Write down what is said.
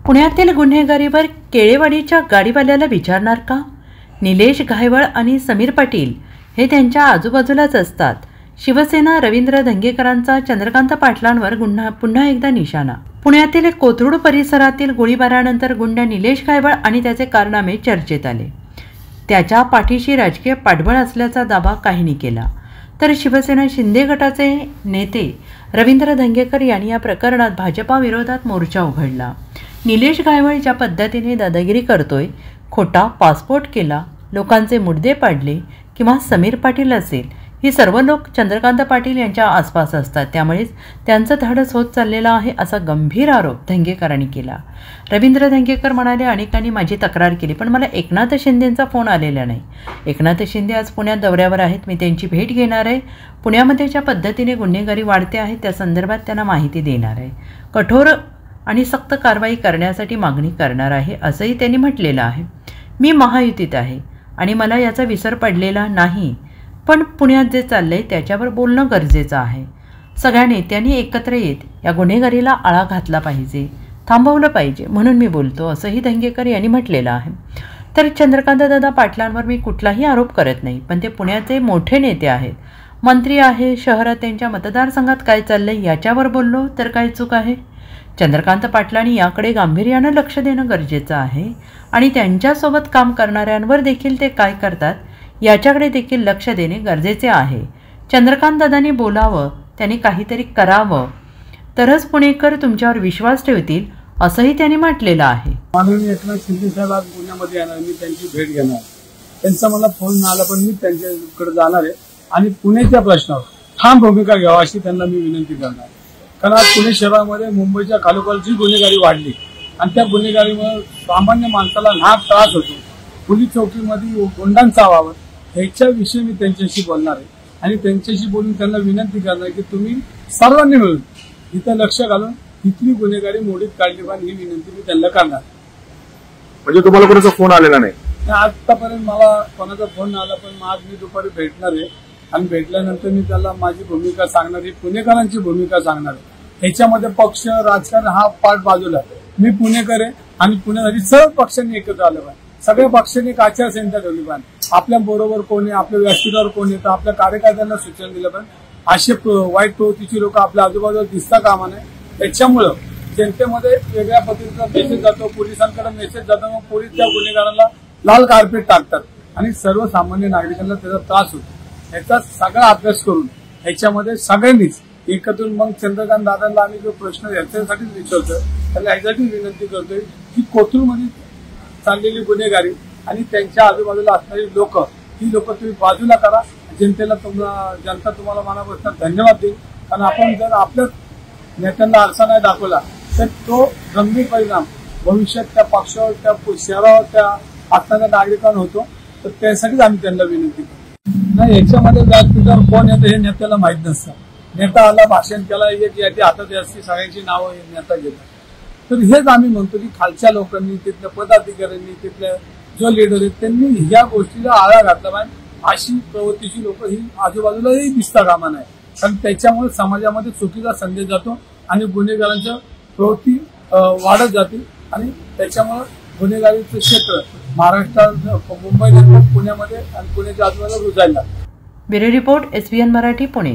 पुण्यातील गुन्हेगारीवर केळेवाडीच्या गाडीवाल्याला विचारणार का? निलेश घायवळ आणि समीर पाटील हे त्यांच्या आजूबाजूलाच असतात. शिवसेना रवींद्र धंगेकरांचा चंद्रकांत पाटलांवर पुन्हा एकदा निशाणा. पुण्यातील कोथरूड परिसरातील गोळीबारानंतर गुंड निलेश घायवळ आणि त्याचे कारनामे चर्चेत आले. त्याच्या पाठीशी राजकीय पाठबळ असल्याचा दावा काहींनी केला, तर शिवसेना शिंदे गटाचे नेते रवींद्र धंगेकर यांनी या प्रकरणात भाजपा विरोधात मोर्चा उघडला. निलेश घायवळ ज्या पद्धतीने दादागिरी करतोय, खोटा पासपोर्ट केला, लोकांचे मुद्दे पाडले, किंवा समीर पाटील असेल, ही सर्व लोक चंद्रकांत पाटील यांच्या आसपास असतात. त्यामुळेच त्यांचं धाडस होत चाललेलं आहे असा गंभीर आरोप धंगेकरांनी केला. रवींद्र धंगेकर म्हणाले, अनेकांनी माझी तक्रार केली, पण मला एकनाथ शिंदेंचा फोन आलेला नाही. एकनाथ शिंदे आज पुण्यात दौऱ्यावर आहेत. मी त्यांची भेट घेणार आहे. पुण्यामध्ये ज्या पद्धतीने गुन्हेगारी वाढते आहे त्या संदर्भात त्यांना माहिती देणार आहे. कठोर आणि सक्त कारवाई करण्यासाठी मागणी करणार आहे असंही त्यांनी म्हटलेलं आहे. मी महायुतीत आहे आणि मला याचा विसर पडलेला नाही, पण पुण्यात जे चाललंय त्याच्यावर बोलणं गरजेचं आहे. सगळ्या नेत्यांनी एकत्र येत या गुन्हेगारीला आळा घातला पाहिजे, थांबवलं पाहिजे, म्हणून मी बोलतो असंही धंगेकर यांनी म्हटलेलं आहे. तर चंद्रकांतदादा पाटलांवर मी कुठलाही आरोप करत नाही, पण ते पुण्याचे मोठे नेते आहेत, मंत्री आहे. शहरात त्यांच्या मतदारसंघात काय चाललंय याच्यावर बोललो तर काय चूक आहे? चंद्रकांत पाटलांनी याकडे गांभीर्यानं लक्ष देणं गरजेचं आहे आणि त्यांच्यासोबत काम करणाऱ्यांवर देखील ते काय करतात याच्याकडे देखील लक्ष देणे गरजेचे आहे. चंद्रकांत दादांनी बोलावं, त्यांनी काहीतरी करावं, तरच पुणेकर तुमच्यावर विश्वास ठेवतील असंही त्यांनी म्हटलेलं आहे. माननीय एकनाथ शिंदे साहेब आज पुण्यामध्ये येणार, मी त्यांची भेट घेणार. त्यांचा मला फोन आला, पण मी त्यांच्याकडे जाणार आहे आणि पुण्याच्या प्रश्नावर ठाम भूमिका घ्यावा अशी त्यांना मी विनंती करणार. कारण आज पुणे शहरामध्ये मुंबईच्या खालोखालची गुन्हेगारी वाढली आणि त्या गुन्हेगारीमुळे सामान्य माणसाला नाक त्रास होतो. पोलीस चौकीमध्ये गुंडांचा वावर ह्याच्याविषयी मी त्यांच्याशी बोलणार आहे आणि त्यांच्याशी बोलून त्यांना विनंती करणार की तुम्ही सर्वांनी मिळून इथं लक्ष घालून इथली गुन्हेगारी मोडीत काढली पाहिजे ही विनंती मी त्यांना करणार. म्हणजे तुम्हाला कोणाचा फोन आलेला नाही? आतापर्यंत मला कोणाचा फोन आला, पण आज मी दुपारी भेटणार आहे आणि भेटल्यानंतर मी त्याला माझी भूमिका सांगणार आहे, पुणेकरांची भूमिका सांगणार आहे. ह्याच्यामध्ये पक्ष राजकारण हा पाठ बाजूला आहे. मी पुणेकर आहे आणि पुण्यासाठी सर्व पक्षांनी एकत्र आलं पाहिजे. सगळ्या पक्षांनी एक आचारसंहिता ठेवली पाहिजे. आपल्या बरोबर कोणी, आपल्या व्यासपीठावर कोण येतं, आपल्या कार्यकर्त्यांना सूचना दिलं पाहिजे. असे वाईट प्रवृत्तीची लोक आपल्या आजूबाजूला दिसता कामा नये. त्याच्यामुळं जनतेमध्ये वेगळ्या पद्धतीचा मेसेज जातो, पोलिसांकडे मेसेज जातो, मग पोलीस त्या गुन्हेगारांना लाल कार्पेट टाकतात आणि सर्वसामान्य नागरिकांना त्याचा त्रास होतो. याचा सगळा अभ्यास करून ह्याच्यामध्ये सगळ्यांनीच एकत्र, मग चंद्रकांत दादांना आम्ही जो प्रश्न याच्यासाठीच विचारतोय, त्याला ह्यासाठी विनंती करतोय की कोथरूडमध्ये चाललेली गुन्हेगारी आणि त्यांच्या आजूबाजूला असणारी लोक, ही लोक तुम्ही बाजूला करा. जनता तुम्हाला मनापासून धन्यवाद देईल. कारण आपण जर आपल्या नेत्यांना आरसा नाही दाखवला तर तो गंभीर परिणाम भविष्यात त्या पक्षावर, त्या शहरावर, त्या असणाऱ्या नागरिकांना होतो. तर त्यासाठीच आम्ही त्यांना विनंती करतो. नाही, याच्यामध्ये व्यासपीठावर कोण येतं हे नेत्याला माहीत नसतं. नेता आला, भाषण केला, एक याची हातात असती, सगळ्यांची नावं नेता घेतात. तर हेच आम्ही म्हणतो की खालच्या लोकांनी, तिथल्या पदाधिकाऱ्यांनी, तिथल्या जो लीडर आहेत त्यांनी या गोष्टीला आळा घातला पाहिजे. अशी प्रवृत्तीची लोक ही आजूबाजूलाही दिसता कामा नाही, कारण त्याच्यामुळे समाजामध्ये चुकीचा संदेश जातो आणि गुन्हेगारांच्या प्रवृत्ती वाढत जाते आणि त्याच्यामुळे गुन्हेगारीचं क्षेत्र महाराष्ट्रात, मुंबईनंतर पुण्यामध्ये आणि पुण्याच्या आजूबाजूला रुजायला. Bureau report, SBN Marathi, Pune.